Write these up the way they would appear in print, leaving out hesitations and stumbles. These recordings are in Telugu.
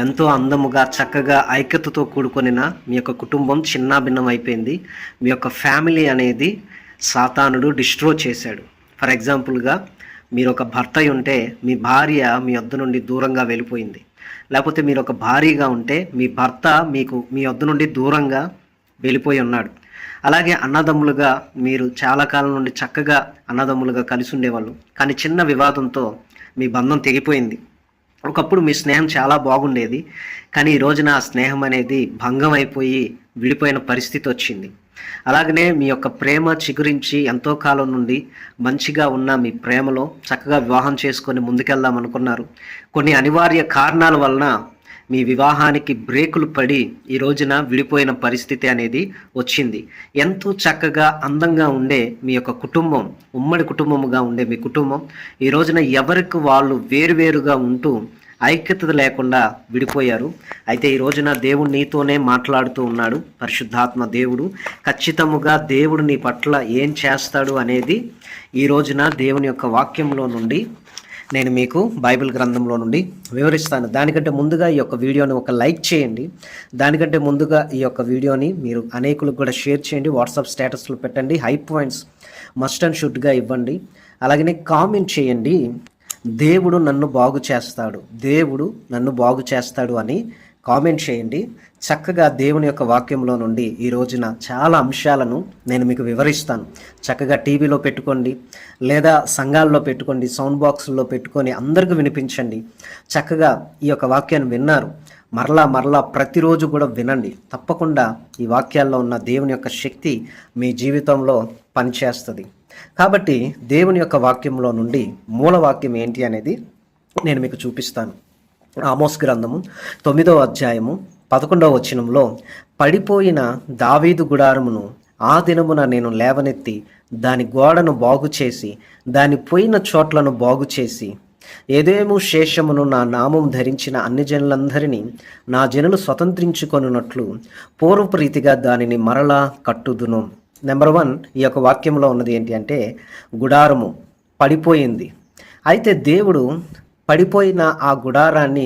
ఎంతో అందముగా చక్కగా ఐక్యతతో కూడుకొనిన మీ యొక్క కుటుంబం చిన్నాభిన్నం అయిపోయింది. మీ యొక్క ఫ్యామిలీ అనేది సాతానుడు డిస్ట్రో చేశాడు. ఫర్ ఎగ్జాంపుల్గా మీరు ఒక భర్త అయి ఉంటే మీ భార్య మీ వద్ద నుండి దూరంగా వెళ్ళిపోయింది. లేకపోతే మీరు ఒక భార్యగా ఉంటే మీ భర్త మీ వద్ద నుండి దూరంగా వెళ్ళిపోయి ఉన్నాడు. అలాగే అన్నదమ్ములుగా మీరు చాలా కాలం నుండి చక్కగా అన్నదమ్ములుగా కలిసి ఉండేవాళ్ళు, కానీ చిన్న వివాదంతో మీ బంధం తెగిపోయింది. ఒకప్పుడు మీ స్నేహం చాలా బాగుండేది, కానీ ఈ రోజున ఆ స్నేహం అనేది భంగం అయిపోయి విడిపోయిన పరిస్థితి వచ్చింది. అలాగనే మీ యొక్క ప్రేమ చిగురించి ఎంతో కాలం నుండి మంచిగా ఉన్న మీ ప్రేమలో చక్కగా వివాహం చేసుకొని ముందుకెళ్దాం అనుకున్నారు. కొన్ని అనివార్య కారణాల వలన మీ వివాహానికి బ్రేకులు పడి ఈ రోజున విడిపోయిన పరిస్థితి అనేది వచ్చింది. ఎంతో చక్కగా అందంగా ఉండే మీ యొక్క కుటుంబం, ఉమ్మడి కుటుంబముగా ఉండే మీ కుటుంబం ఈ రోజున ఎవరికి వాళ్ళు వేరువేరుగా ఉంటూ ఐక్యత లేకుండా విడిపోయారు. అయితే ఈ రోజున దేవుడు నీతోనే మాట్లాడుతూ ఉన్నాడు. పరిశుద్ధాత్మ దేవుడు ఖచ్చితముగా దేవుడు నీ పట్ల ఏం చేస్తాడు అనేది ఈ రోజున దేవుని యొక్క వాక్యంలో నుండి నేను మీకు బైబిల్ గ్రంథంలో నుండి వివరిస్తాను. దానికంటే ముందుగా ఈ యొక్క వీడియోని ఒక లైక్ చేయండి. దానికంటే ముందుగా ఈ యొక్క వీడియోని మీరు అనేకులకు కూడా షేర్ చేయండి. వాట్సాప్ స్టేటస్లో పెట్టండి. హై పాయింట్స్ మస్ట్ అండ్ షుడ్గా ఇవ్వండి. అలాగనే కామెంట్ చేయండి, దేవుడు నన్ను బాగు చేస్తాడు, దేవుడు నన్ను బాగు చేస్తాడు అని కామెంట్ చేయండి. చక్కగా దేవుని యొక్క వాక్యంలో నుండి ఈ రోజున చాలా అంశాలను నేను మీకు వివరిస్తాను. చక్కగా టీవీలో పెట్టుకోండి, లేదా సంఘాల్లో పెట్టుకోండి, సౌండ్ బాక్సుల్లో పెట్టుకొని అందరికీ వినిపించండి. చక్కగా ఈ యొక్క వాక్యాన్ని విన్నారు, మరలా ప్రతిరోజు కూడా వినండి. తప్పకుండా ఈ వాక్యాల్లో ఉన్న దేవుని యొక్క శక్తి మీ జీవితంలో పనిచేస్తుంది. కాబట్టి దేవుని యొక్క వాక్యంలో నుండి మూల వాక్యం ఏంటి అనేది నేను మీకు చూపిస్తాను. ఆమోస్ గ్రంథము 9వ అధ్యాయము 11వ వచనంలో, పడిపోయిన దావీదు గుడారమును ఆ దినమున నేను లేవనెత్తి దాని గోడను బాగు చేసి దాని పోయిన చోట్లను బాగు చేసి ఏదేమో శేషమును నా నామం ధరించిన అన్ని జనులందరినీ నా జనులు స్వతంత్రించుకొనున్నట్లు పూర్వపు రీతిగా దానిని మరలా కట్టుదును. నెంబర్ 1 ఈ యొక్క వాక్యంలో ఉన్నది ఏంటి అంటే గుడారము పడిపోయింది. అయితే దేవుడు పడిపోయిన ఆ గుడారాన్ని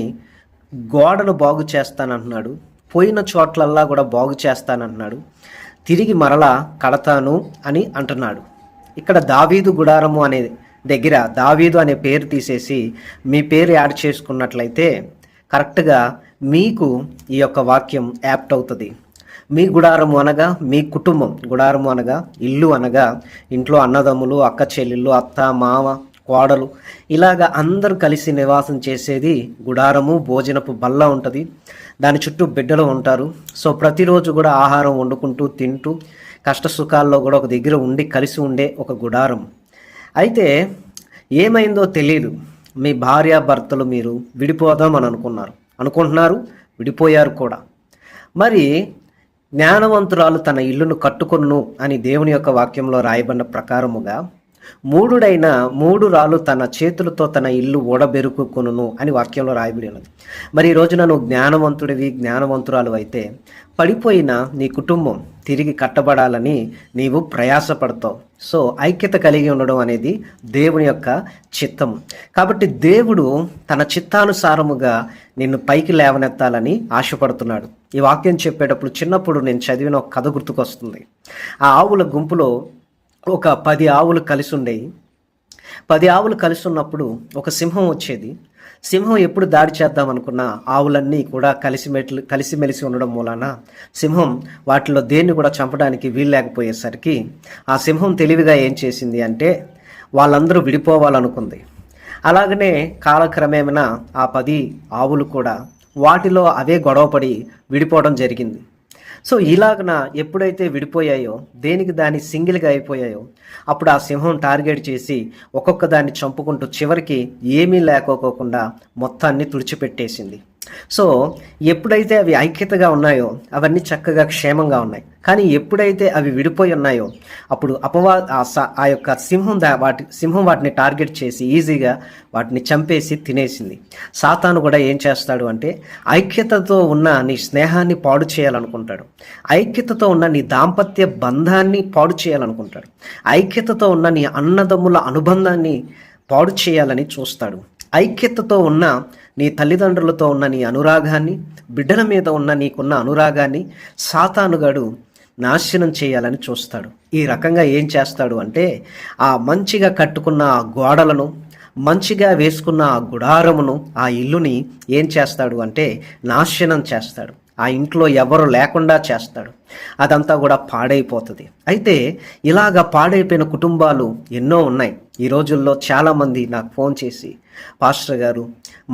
గోడను బాగు చేస్తానంటున్నాడు, పోయిన చోట్లల్లా కూడా బాగు చేస్తానంటున్నాడు, తిరిగి మరలా కడతాను అని అంటున్నాడు. ఇక్కడ దావీదు గుడారము అనే దగ్గర దావీదు అనే పేరు తీసేసి మీ పేరు యాడ్ చేసుకున్నట్లయితే కరెక్ట్గా మీకు ఈ యొక్క వాక్యం యాప్ట్ అవుతుంది. మీ గుడారము అనగా మీ కుటుంబం, గుడారము అనగా ఇల్లు అనగా ఇంట్లో అన్నదమ్ములు, అక్క చెల్లెళ్ళు, అత్త మామ, కోడలు, ఇలాగా అందరూ కలిసి నివాసం చేసేది గుడారము. భోజనపు బల్ల ఉంటుంది, దాని చుట్టూ బిడ్డలు ఉంటారు. సో ప్రతిరోజు కూడా ఆహారం వండుకుంటూ తింటూ కష్ట సుఖాల్లో కూడా ఒక దగ్గర ఉండి కలిసి ఉండే ఒక గుడారం. అయితే ఏమైందో తెలియదు, మీ భార్యాభర్తలు మీరు విడిపోదాం అని అనుకుంటున్నారు, విడిపోయారు కూడా. మరి జ్ఞానవంతురాలు తన ఇల్లును కట్టుకొను అని దేవుని యొక్క వాక్యంలో రాయబడిన ప్రకారముగా మూడుడైన 3 రాళ్ళు తన చేతులతో తన ఇల్లు ఓడబెరుకుకొనును అని వాక్యంలో రాయబడి ఉన్నది. మరి ఈ రోజున నువ్వు జ్ఞానవంతుడివి, జ్ఞానవంతురాలు అయితే పడిపోయిన నీ కుటుంబం తిరిగి కట్టబడాలని నీవు ప్రయాసపడతావు. సో ఐక్యత కలిగి ఉండడం అనేది దేవుని యొక్క చిత్తం. కాబట్టి దేవుడు తన చిత్తానుసారముగా నిన్ను పైకి లేవనెత్తాలని ఆశపడుతున్నాడు. ఈ వాక్యం చెప్పేటప్పుడు చిన్నప్పుడు నేను చదివిన ఒక కథ గుర్తుకొస్తుంది. ఆ ఆవుల గుంపులో ఒక 10 ఆవులు కలిసి ఉండేవి. 10 ఆవులు కలిసి ఉన్నప్పుడు ఒక సింహం వచ్చేది. సింహం ఎప్పుడు దాడి చేద్దాం అనుకున్నా ఆవులన్నీ కూడా కలిసిమెలిసి ఉండడం మూలాన సింహం వాటిలో దేన్ని కూడా చంపడానికి వీల్లేకపోయేసరికి ఆ సింహం తెలివిగా ఏం చేసింది అంటే వాళ్ళందరూ విడిపోవాలనుకుంది. అలాగనే కాలక్రమేణా ఆ 10 ఆవులు కూడా వాటిలో అవే గొడవపడి విడిపోవడం జరిగింది. సో ఇలాగన ఎప్పుడైతే విడిపోయాయో, దేనికి దాన్ని సింగిల్గా అయిపోయాయో, అప్పుడు ఆ సింహం టార్గెట్ చేసి ఒక్కొక్క దాన్ని చంపుకుంటూ చివరికి ఏమీ లేకోకుండా మొత్తాన్ని తుడిచిపెట్టేసింది. సో ఎప్పుడైతే అవి ఐక్యతగా ఉన్నాయో అవన్నీ చక్కగా క్షేమంగా ఉన్నాయి. కానీ ఎప్పుడైతే అవి విడిపోయి ఉన్నాయో అప్పుడు ఆ యొక్క సింహం వాటిని టార్గెట్ చేసి ఈజీగా వాటిని చంపేసి తినేసింది. సాతాను కూడా ఏం చేస్తాడు అంటే ఐక్యతతో ఉన్న నీ స్నేహాన్ని పాడు చేయాలనుకుంటాడు, ఐక్యతతో ఉన్న నీ దాంపత్య బంధాన్ని పాడు చేయాలనుకుంటాడు, ఐక్యతతో ఉన్న నీ అన్నదమ్ముల అనుబంధాన్ని పాడు చేయాలని చూస్తాడు. ఐక్యతతో ఉన్న నీ తల్లిదండ్రులతో ఉన్న నీ అనురాగాన్ని, బిడ్డల మీద ఉన్న నీకున్న అనురాగాన్ని సాతానుగాడు నాశనం చేయాలని చూస్తాడు. ఈ రకంగా ఏం చేస్తాడు అంటే, ఆ మంచిగా కట్టుకున్న ఆ గోడలను, మంచిగా వేసుకున్న ఆ గుడారమును, ఆ ఇల్లుని ఏం చేస్తాడు అంటే నాశనం చేస్తాడు. ఆ ఇంట్లో ఎవరు లేకుండా చేస్తాడు. అదంతా కూడా పాడైపోతుంది. అయితే ఇలాగ పాడైపోయిన కుటుంబాలు ఎన్నో ఉన్నాయి. ఈ రోజుల్లో చాలామంది నాకు ఫోన్ చేసి, పాస్టర్ గారు,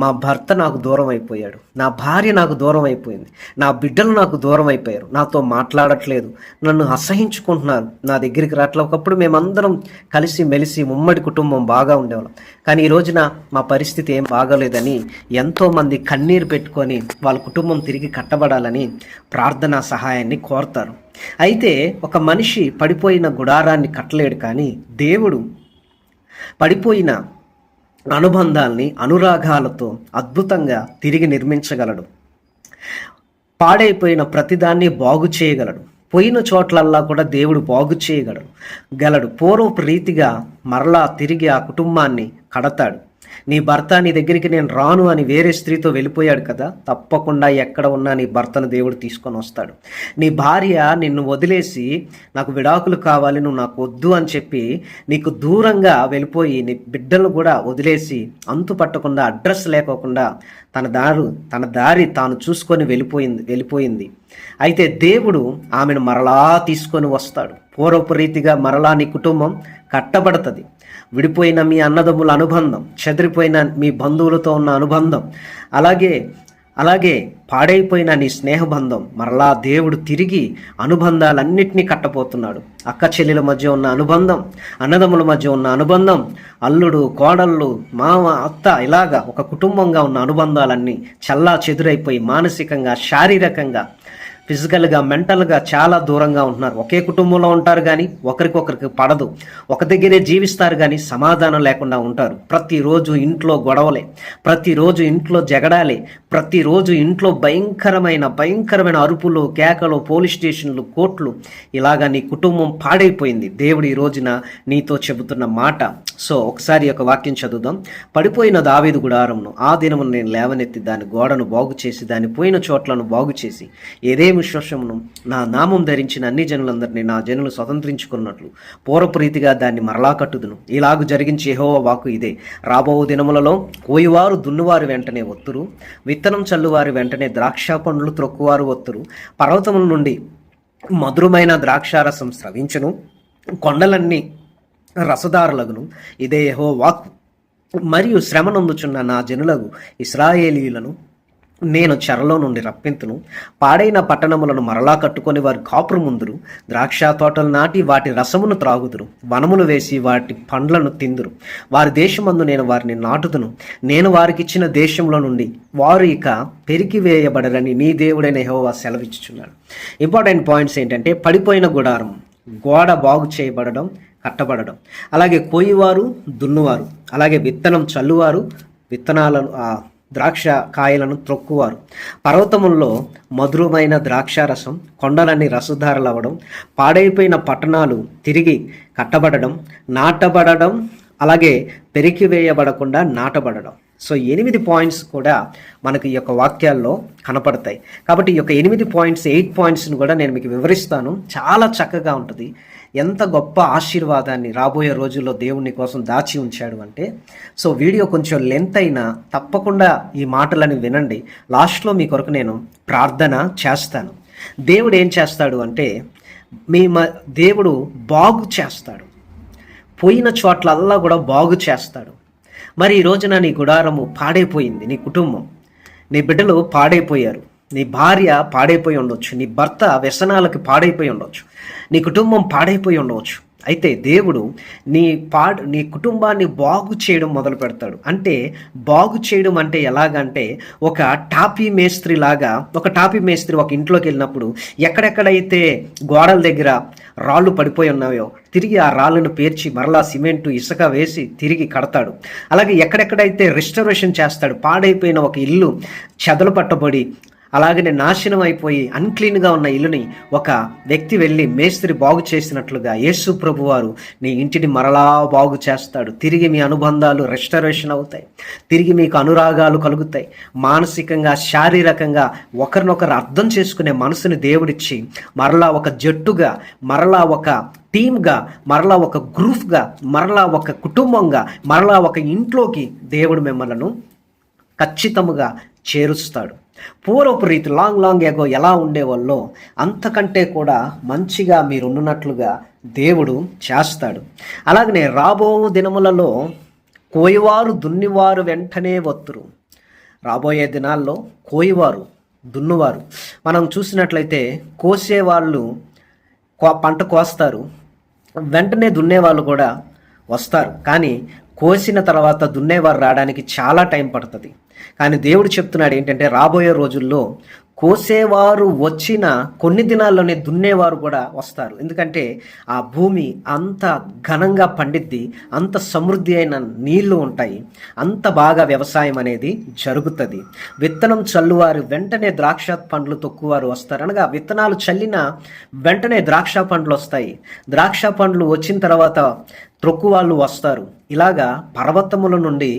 మా భర్త నాకు దూరం అయిపోయాడు, నా భార్య నాకు దూరం అయిపోయింది, నా బిడ్డలు నాకు దూరం అయిపోయారు, నాతో మాట్లాడట్లేదు, నన్ను అసహించుకుంటున్నారు, నా దగ్గరికి రావట్లేదు. ఒకప్పుడు మేమందరం కలిసి మెలిసి ఉమ్మడి కుటుంబం బాగా ఉండేవాళ్ళం, కానీ ఈ రోజున మా పరిస్థితి ఏం బాగోలేదని ఎంతోమంది కన్నీరు పెట్టుకొని వాళ్ళ కుటుంబం తిరిగి కట్టబడాలని ప్రార్థనా సహాయాన్ని కోరతారు. అయితే ఒక మనిషి పడిపోయిన గుడారాన్ని కట్టలేడు, కానీ దేవుడు పడిపోయిన అనుబంధాల్ని అనురాగాలతో అద్భుతంగా తిరిగి నిర్మించగలడు. పాడైపోయిన ప్రతిదాన్ని బాగు చేయగలడు. పోయిన చోట్లల్లా కూడా దేవుడు బాగు చేయగలడు. పూర్వపు రీతిగా మరలా తిరిగి ఆ కుటుంబాన్ని కడతాడు. నీ భర్త నీ దగ్గరికి నేను రాను అని వేరే స్త్రీతో వెళ్ళిపోయాడు కదా, తప్పకుండా ఎక్కడ ఉన్నా నీ భర్తను దేవుడు తీసుకొని వస్తాడు. నీ భార్య నిన్ను వదిలేసి నాకు విడాకులు కావాలి, నువ్వు నాకు వద్దు అని చెప్పి నీకు దూరంగా వెళ్ళిపోయి నీ బిడ్డలు కూడా వదిలేసి అంతు పట్టకుండా, అడ్రస్ లేకోకుండా తన దారి తాను చూసుకొని వెళ్ళిపోయింది. అయితే దేవుడు ఆమెను మరలా తీసుకొని వస్తాడు. పూర్వపు రీతిగా మరలా నీ కుటుంబం కట్టబడుతుంది. విడిపోయిన మీ అన్నదమ్ముల అనుబంధం, చెదిరిపోయిన మీ బంధువులతో ఉన్న అనుబంధం, అలాగే పాడైపోయిన నీ స్నేహబంధం మరలా దేవుడు తిరిగి అనుబంధాలన్నిటినీ కట్టబోతున్నాడు. అక్క చెల్లెల మధ్య ఉన్న అనుబంధం, అన్నదమ్ముల మధ్య ఉన్న అనుబంధం, అల్లుడు కోడళ్ళు, మామ అత్త, ఇలాగా ఒక కుటుంబంగా ఉన్న అనుబంధాలన్నీ చల్లా చెదురైపోయి మానసికంగా, శారీరకంగా, ఫిజికల్గా, మెంటల్గా చాలా దూరంగా ఉంటున్నారు. ఒకే కుటుంబంలో ఉంటారు కానీ ఒకరికొకరికి పడదు. ఒక దగ్గరే జీవిస్తారు కానీ సమాధానం లేకుండా ఉంటారు. ప్రతిరోజు ఇంట్లో గొడవలే, ప్రతిరోజు ఇంట్లో జగడాలే, ప్రతిరోజు ఇంట్లో భయంకరమైన అరుపులు, కేకలు, పోలీస్ స్టేషన్లు, కోర్టులు. ఇలాగా నీ కుటుంబం పాడైపోయింది. దేవుడు ఈ రోజున నీతో చెబుతున్న మాట. సో ఒకసారి ఒక వాక్యం చదువుదాం. పడిపోయిన దావీదు గుడారమును ఆ దినమును నేను లేవనెత్తి దాని గోడను బాగు చేసి దాని పోయిన చోట్లను బాగు చేసి ఏదేమి విశ్వాసమును నా నామం ధరించిన అన్ని జనులందరినీ నా జనులు స్వతంత్రించుకున్నట్లు పూర్వపు రీతిగా దాన్ని మరలా కట్టుదును. ఇలాగు జరిగించి యెహోవా వాక్కు ఇదే. రాబో దినములలో కోయివారు దున్నువారు వెంటనే ఒత్తురు, విత్తనం చల్లువారి వెంటనే ద్రాక్ష పండ్లు త్రొక్కువారు ఒత్తురు. పర్వతముల నుండి మధురమైన ద్రాక్షారసం స్రవించును, కొండలన్నీ రసదారులగును. ఇదే యెహోవా వాక్కు. మరియు శ్రమనందుచున్న నా జనులకు ఇశ్రాయేలీయులను నేను చెరలో నుండి రప్పింతును. పాడైన పట్టణములను మరలా కట్టుకొని వారి కాపురు ముందురు. ద్రాక్ష తోటలు నాటి వాటి రసమును త్రాగుదురు, వనములు వేసి వాటి పండ్లను తిందురు. వారి దేశమందు నేను వారిని నాటుదును. నేను వారికిచ్చిన దేశంలో నుండి వారు ఇక పెరికివేయబడరని నీ దేవుడైన యెహోవా సెలవిచ్చుచున్నాడు. ఇంపార్టెంట్ పాయింట్స్ ఏంటంటే, పడిపోయిన గుడారం, గోడ బాగు చేయబడడం, కట్టబడడం, అలాగే కోయివారు దున్నువారు, అలాగే విత్తనం చల్లువారు, విత్తనాలను ద్రాక్ష కాయలను త్రొక్కువారు. పర్వతముల్లో మధురమైన ద్రాక్షారసం, కొండలన్నీ రసధారలవ్వడం, పాడైపోయిన పట్టణాలు తిరిగి కట్టబడడం, నాటబడడం, అలాగే పెరికివేయబడకుండా నాటబడడం. సో 8 పాయింట్స్ కూడా మనకి ఈ యొక్క వాక్యాల్లో కనపడతాయి. కాబట్టి ఈ యొక్క 8 పాయింట్స్, 8 పాయింట్స్ని కూడా నేను మీకు వివరిస్తాను. చాలా చక్కగా ఉంటుంది. ఎంత గొప్ప ఆశీర్వాదాన్ని రాబోయే రోజుల్లో దేవుని కోసం దాచి ఉంచాడు అంటే. సో వీడియో కొంచెం లెంత్ అయినా తప్పకుండా ఈ మాటలని వినండి. లాస్ట్లో మీ కొరకు నేను ప్రార్థన చేస్తాను. దేవుడు ఏం చేస్తాడు అంటే, దేవుడు బాగు చేస్తాడు. పోయిన చోట్లల్లా కూడా బాగు చేస్తాడు. మరి ఈ రోజున నీ గుడారము పాడైపోయింది, నీ కుటుంబం, నీ బిడ్డలు పాడైపోయారు, నీ భార్య పాడైపోయి ఉండవచ్చు, నీ భర్త వ్యసనాలకు పాడైపోయి ఉండవచ్చు, నీ కుటుంబం పాడైపోయి ఉండవచ్చు. అయితే దేవుడు నీ కుటుంబాన్ని బాగు చేయడం మొదలు పెడతాడు. అంటే బాగు చేయడం అంటే ఎలాగంటే, ఒక టాపీ మేస్త్రి లాగా, ఒక టాపీ మేస్త్రి ఒక ఇంట్లోకి వెళ్ళినప్పుడు ఎక్కడెక్కడైతే గోడల దగ్గర రాళ్ళు పడిపోయి ఉన్నాయో తిరిగి ఆ రాళ్ళను పేర్చి మరలా సిమెంటు, ఇసుక వేసి తిరిగి కడతాడు. అలాగే ఎక్కడెక్కడైతే రెస్టరేషన్ చేస్తాడు, పాడైపోయిన ఒక ఇల్లు చెదలు పట్టబడి అలాగనే నాశనం అయిపోయి అన్క్లీన్గా ఉన్న ఇల్లుని ఒక వ్యక్తి వెళ్ళి మేస్త్రి బాగు చేసినట్లుగా యేసు ప్రభువారు నీ ఇంటిని మరలా బాగు చేస్తాడు. తిరిగి మీ అనుబంధాలు రెస్టరేషన్ అవుతాయి, తిరిగి మీకు అనురాగాలు కలుగుతాయి. మానసికంగా శారీరకంగా ఒకరినొకరు అర్థం చేసుకునే మనసుని దేవుడిచ్చి మరలా ఒక జట్టుగా, మరలా ఒక టీమ్గా, మరలా ఒక గ్రూప్గా, మరలా ఒక కుటుంబంగా, మరలా ఒక ఇంట్లోకి దేవుడు మిమ్మల్ని ఖచ్చితముగా చేరుస్తాడు. పూర్వపు రీతి లాంగ్ ఎగో ఎలా ఉండేవాళ్ళో అంతకంటే కూడా మంచిగా మీరు ఉన్నట్లుగా దేవుడు చేస్తాడు. అలాగనే రాబో దినములలో కోయివారు దున్నివారు వెంటనే వత్తురు. రాబోయే దినాల్లో కోయివారు దున్నువారు, మనం చూసినట్లయితే కోసేవాళ్ళు పంట కోస్తారు, వెంటనే దున్నేవాళ్ళు కూడా వస్తారు. కానీ కోసిన తర్వాత దున్నేవారు రావడానికి చాలా టైం పడుతుంది. కానీ దేవుడు చెప్తున్నాడు ఏంటంటే రాబోయే రోజుల్లో కోసేవారు వచ్చిన కొన్ని దినాల్లోనే దున్నేవారు కూడా వస్తారు. ఎందుకంటే ఆ భూమి అంత ఘనంగా పండిద్ది, అంత సమృద్ధి అయిన నీళ్లు ఉంటాయి, అంత బాగా వ్యవసాయం అనేది జరుగుతుంది. విత్తనం చల్లువారు వెంటనే ద్రాక్ష పండ్లు తొక్కువారు వస్తారు. అనగా విత్తనాలు చల్లిన వెంటనే ద్రాక్ష పండ్లు వస్తాయి. ద్రాక్ష పండ్లు వచ్చిన తర్వాత త్రొక్కు వాళ్ళు వస్తారు. ఇలాగా పర్వతముల నుండి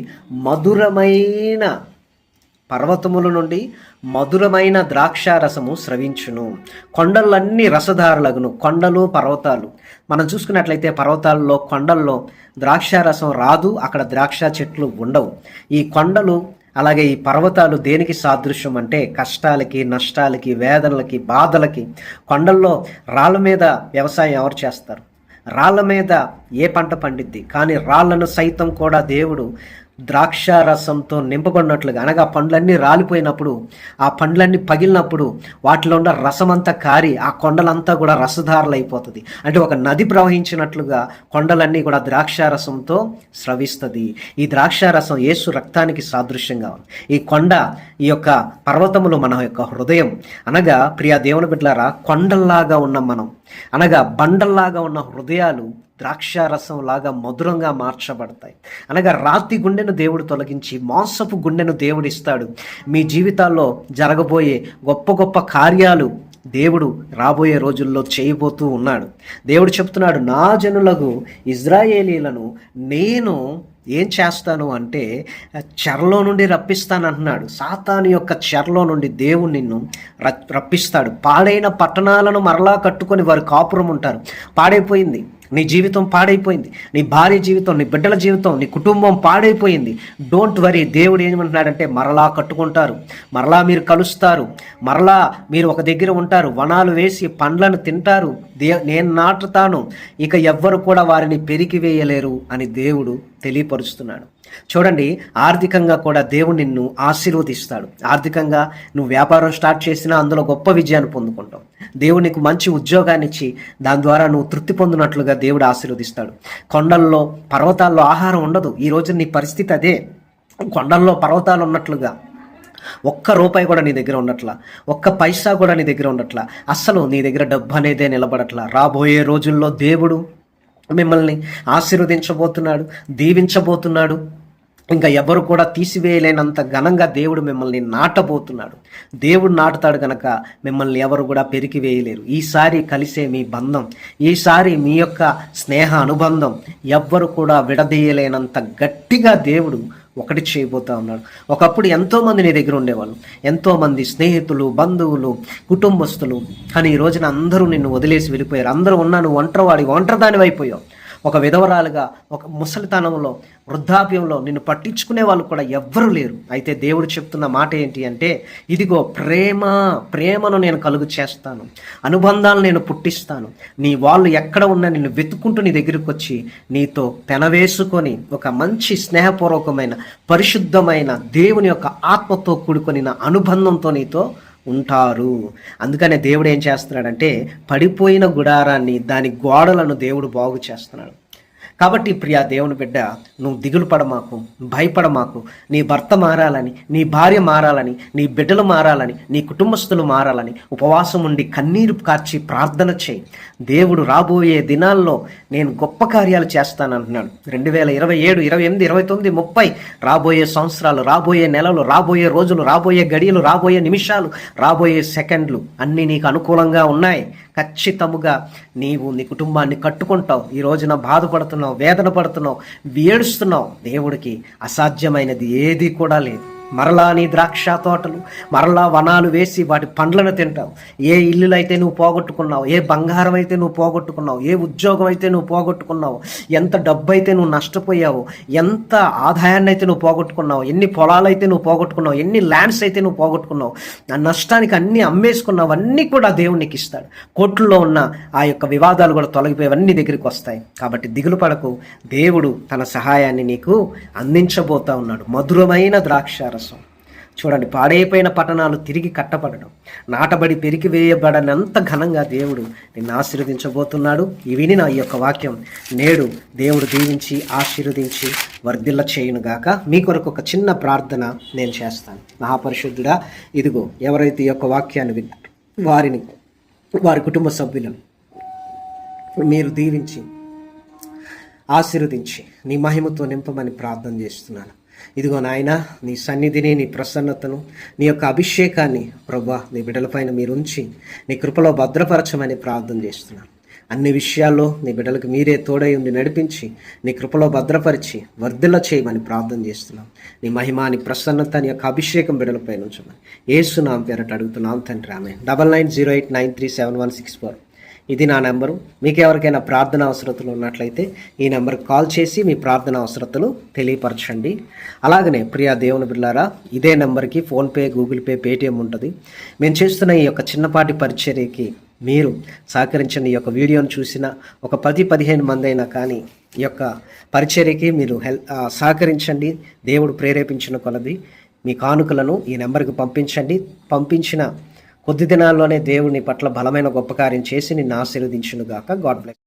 మధురమైన ద్రాక్షారసము స్రవించును. కొండలన్నీ రసధారులగును. కొండలు పర్వతాలు మనం చూసుకున్నట్లయితే పర్వతాల్లో కొండల్లో ద్రాక్షారసం రాదు, అక్కడ ద్రాక్ష చెట్లు ఉండవు. ఈ కొండలు అలాగే ఈ పర్వతాలు దేనికి సాదృశ్యం అంటే కష్టాలకి, నష్టాలకి, వేదనలకి, బాధలకి. కొండల్లో రాళ్ళ మీద వ్యవసాయం ఎవరు చేస్తారు? రాళ్ళ మీద ఏ పంట పండిద్ది? కానీ రాళ్లను సైతం కూడా దేవుడు ద్రాక్షారసంతో నింపబడినట్లుగా, అనగా పండ్లన్నీ రాలిపోయినప్పుడు, ఆ పండ్లన్నీ పగిలినప్పుడు వాటిలో ఉన్న రసమంతా కారి ఆ కొండలంతా కూడా రసధారలు అయిపోతుంది. అంటే ఒక నది ప్రవహించినట్లుగా కొండలన్నీ కూడా ద్రాక్షారసంతో స్రవిస్తుంది. ఈ ద్రాక్షారసం యేసు రక్తానికి సాదృశ్యంగా ఉంది. ఈ కొండ, ఈ యొక్క పర్వతములు మన యొక్క హృదయం. అనగా ప్రియా దేవుని బిడ్డలారా, కొండల్లాగా ఉన్న మనం, అనగా బండల్లాగా ఉన్న హృదయాలు ద్రాక్షారసం లాగా మధురంగా మార్చబడతాయి. అనగా రాతి గుండెను దేవుడు తొలగించి మాంసపు గుండెను దేవుడు ఇస్తాడు. మీ జీవితాల్లో జరగబోయే గొప్ప గొప్ప కార్యాలు దేవుడు రాబోయే రోజుల్లో చేయబోతూ ఉన్నాడు. దేవుడు చెప్తున్నాడు, నా జనులకు ఇజ్రాయేలీలను నేను ఏం చేస్తాను అంటే చెరలో నుండి రప్పిస్తాను అంటున్నాడు. సాతాను యొక్క చెరలో నుండి దేవుడు నిన్ను రప్పిస్తాడు. పాడైన పట్టణాలను మరలా కట్టుకొని వారు కాపురం ఉంటారు. పాడైపోయింది నీ జీవితం, పాడైపోయింది నీ భార్య జీవితం, నీ బిడ్డల జీవితం, నీ కుటుంబం పాడైపోయింది. Don't worry. దేవుడు ఏమంటున్నాడంటే మరలా కట్టుకుంటారు, మరలా మీరు కలుస్తారు, మరలా మీరు ఒక దగ్గర ఉంటారు, వనాలు వేసి పండ్లను తింటారు, నేను నాటుతాను, ఇక ఎవ్వరు కూడా వారిని పెరికివేయలేరు అని దేవుడు తెలియపరుస్తున్నాడు. చూడండి, ఆర్థికంగా కూడా దేవుడు నిన్ను ఆశీర్వదిస్తాడు. ఆర్థికంగా నువ్వు వ్యాపారం స్టార్ట్ చేసినా అందులో గొప్ప విజయాన్ని పొందుకుంటావు. దేవుడు నీకు మంచి ఉద్యోగాన్ని ఇచ్చి దాని ద్వారా నువ్వు తృప్తి పొందినట్లుగా దేవుడు ఆశీర్వదిస్తాడు. కొండల్లో, పర్వతాల్లో ఆహారం ఉండదు. ఈ రోజు నీ పరిస్థితి అదే. కొండల్లో పర్వతాలు ఉన్నట్లుగా ఒక్క రూపాయి కూడా నీ దగ్గర ఉండట్లా, ఒక్క పైసా కూడా నీ దగ్గర ఉండట్లా, అస్సలు నీ దగ్గర డబ్బు అనేదే నిలబడట్లా. రాబోయే రోజుల్లో దేవుడు మిమ్మల్ని ఆశీర్వదించబోతున్నాడు, దీవించబోతున్నాడు. ఇంకా ఎవరు కూడా తీసివేయలేనంత ఘనంగా దేవుడు మిమ్మల్ని నాటబోతున్నాడు. దేవుడు నాటుతాడు కనుక మిమ్మల్ని ఎవరు కూడా పెరికివేయలేరు. ఈసారి కలిసే మీ బంధం, ఈసారి మీ యొక్క స్నేహ అనుబంధం ఎవ్వరు కూడా విడదీయలేనంత గట్టిగా దేవుడు ఒకటి చేయబోతా ఉన్నాడు. ఒకప్పుడు ఎంతోమంది నీ దగ్గర ఉండేవాళ్ళు, ఎంతోమంది స్నేహితులు, బంధువులు, కుటుంబస్తులు. కానీ ఈ రోజున అందరూ నిన్ను వదిలేసి వెళ్ళిపోయారు. అందరూ ఉన్నా నువ్వు ఒంటరిదానివి అయిపోయావు. ఒక విధవరాలుగా, ఒక ముసలితనంలో, వృద్ధాప్యంలో నిన్ను పట్టించుకునే వాళ్ళు కూడా ఎవ్వరూ లేరు. అయితే దేవుడు చెప్తున్న మాట ఏంటి అంటే, ఇదిగో ప్రేమను నేను కలుగు చేస్తాను, అనుబంధాలు నేను పుట్టిస్తాను. నీ వాళ్ళు ఎక్కడ ఉన్నా నిన్ను వెతుక్కుంటూ నీ దగ్గరికి వచ్చి నీతో పెనవేసుకొని ఒక మంచి స్నేహపూర్వకమైన, పరిశుద్ధమైన దేవుని యొక్క ఆత్మతో కూడుకొని నా అనుబంధంతో నీతో ఉంటారు. అందుకనే దేవుడు ఏం చేస్తున్నాడంటే పడిపోయిన గుడారాన్ని, దాని గోడలను దేవుడు బాగు చేస్తున్నాడు. కాబట్టి ప్రియా దేవుని బిడ్డ, నువ్వు దిగులు పడమాకు, భయపడమాకు. నీ భర్త మారాలని, నీ భార్య మారాలని, నీ బిడ్డలు మారాలని, నీ కుటుంబస్తులు మారాలని ఉపవాసం ఉండి కన్నీరు కార్చి ప్రార్థన చేయి. దేవుడు రాబోయే దినాల్లో నేను గొప్ప కార్యాలు చేస్తానంటున్నాడు. 2027, 28, 29, 30 రాబోయే సంవత్సరాలు, రాబోయే నెలలు, రాబోయే రోజులు, రాబోయే గడియలు, రాబోయే నిమిషాలు, రాబోయే సెకండ్లు అన్నీ నీకు అనుకూలంగా ఉన్నాయి. ఖచ్చితముగా నీవు నీ కుటుంబాన్ని కట్టుకుంటావు. ఈ రోజున బాధపడుతున్నావు, వేదన పడుతున్నావు, ఏడుస్తున్నావు. దేవుడికి అసాధ్యమైనది ఏది కూడా లేదు. మరలా నీ ద్రాక్ష తోటలు, మరలా వనాలు వేసి వాటి పండ్లను తింటావు. ఏ ఇల్లులు అయితే నువ్వు పోగొట్టుకున్నావు, ఏ బంగారం అయితే నువ్వు పోగొట్టుకున్నావు, ఏ ఉద్యోగం అయితే నువ్వు పోగొట్టుకున్నావు, ఎంత డబ్బు అయితే నువ్వు నష్టపోయావు, ఎంత ఆదాయాన్ని అయితే నువ్వు పోగొట్టుకున్నావు, ఎన్ని పొలాలు అయితే నువ్వు పోగొట్టుకున్నావు, ఎన్ని ల్యాండ్స్ అయితే నువ్వు పోగొట్టుకున్నావు, ఆ నష్టానికి అన్నీ అమ్మేసుకున్నావు, అన్నీ కూడా దేవునికి ఇస్తాడు. కోర్టుల్లో ఉన్న ఆ యొక్క వివాదాలు కూడా తొలగిపోయేవన్నీ దగ్గరికి వస్తాయి. కాబట్టి దిగులు పడకు, దేవుడు తన సహాయాన్ని నీకు అందించబోతా ఉన్నాడు. మధురమైన ద్రాక్షారసం. చూడండి, పాడైపోయిన పట్టణాలు తిరిగి కట్టబడడం, నాటబడి పెరికి వేయబడనంత ఘనంగా దేవుడు నిన్ను ఆశీర్వదించబోతున్నాడు. ఇవిని నా యొక్క వాక్యం నేడు దేవుడు దీవించి ఆశీర్వదించి వర్ధిల్ల చేయునుగాక. మీ కొరకు ఒక చిన్న ప్రార్థన నేను చేస్తాను. మహాపరిశుద్ధుడా, ఇదిగో ఎవరైతే ఈ యొక్క వాక్యాన్ని విన్నారు వారిని, వారి కుటుంబ సభ్యులను మీరు దీవించి ఆశీర్వదించి నీ మహిమతో నింపమని ప్రార్థన చేస్తున్నాను. ఇదిగో నాయన, నీ సన్నిధిని, నీ ప్రసన్నతను, నీ యొక్క అభిషేకాన్ని ప్రభువా నీ బిడ్డలపైన మీరు ఉంచి నీ కృపలో భద్రపరచమని ప్రార్థన చేస్తున్నాను. అన్ని విషయాల్లో నీ బిడ్డలకు మీరే తోడై ఉండి నడిపించి నీ కృపలో భద్రపరిచి వర్ధిల్ల చేయమని ప్రార్థన చేస్తున్నాం. నీ మహిమ, నీ ప్రసన్నత, నీ యొక్క అభిషేకం బిడ్డలపై ఉంచమని యేసునామం పేరట అడుగుతున్నాం తండ్రి, ఆమేన్. 9908937164 ఇది నా నెంబరు. మీకు ఎవరికైనా ప్రార్థన అవసరతలు ఉన్నట్లయితే ఈ నెంబర్కి కాల్ చేసి మీ ప్రార్థన అవసరతలు తెలియపరచండి. అలాగనే ప్రియా దేవుని బిడ్డలారా, ఇదే నెంబర్కి ఫోన్పే, గూగుల్ పే, పేటిఎం ఉంటుంది. మేము చేస్తున్న ఈ యొక్క చిన్నపాటి పరిచర్యకి మీరు సహకరించిన ఈ యొక్క వీడియోను చూసిన ఒక 10-15 మంది అయినా కానీ ఈ యొక్క పరిచర్యకి మీరు సహకరించండి. దేవుడు ప్రేరేపించిన కొలది మీ కానుకలను ఈ నెంబర్కి పంపించండి. పంపించిన కొద్ది దినాల్లోనే దేవుని పట్ల బలమైన గొప్ప కార్యం చేసి నిన్ను ఆశీర్వదించునుగాక. God bless.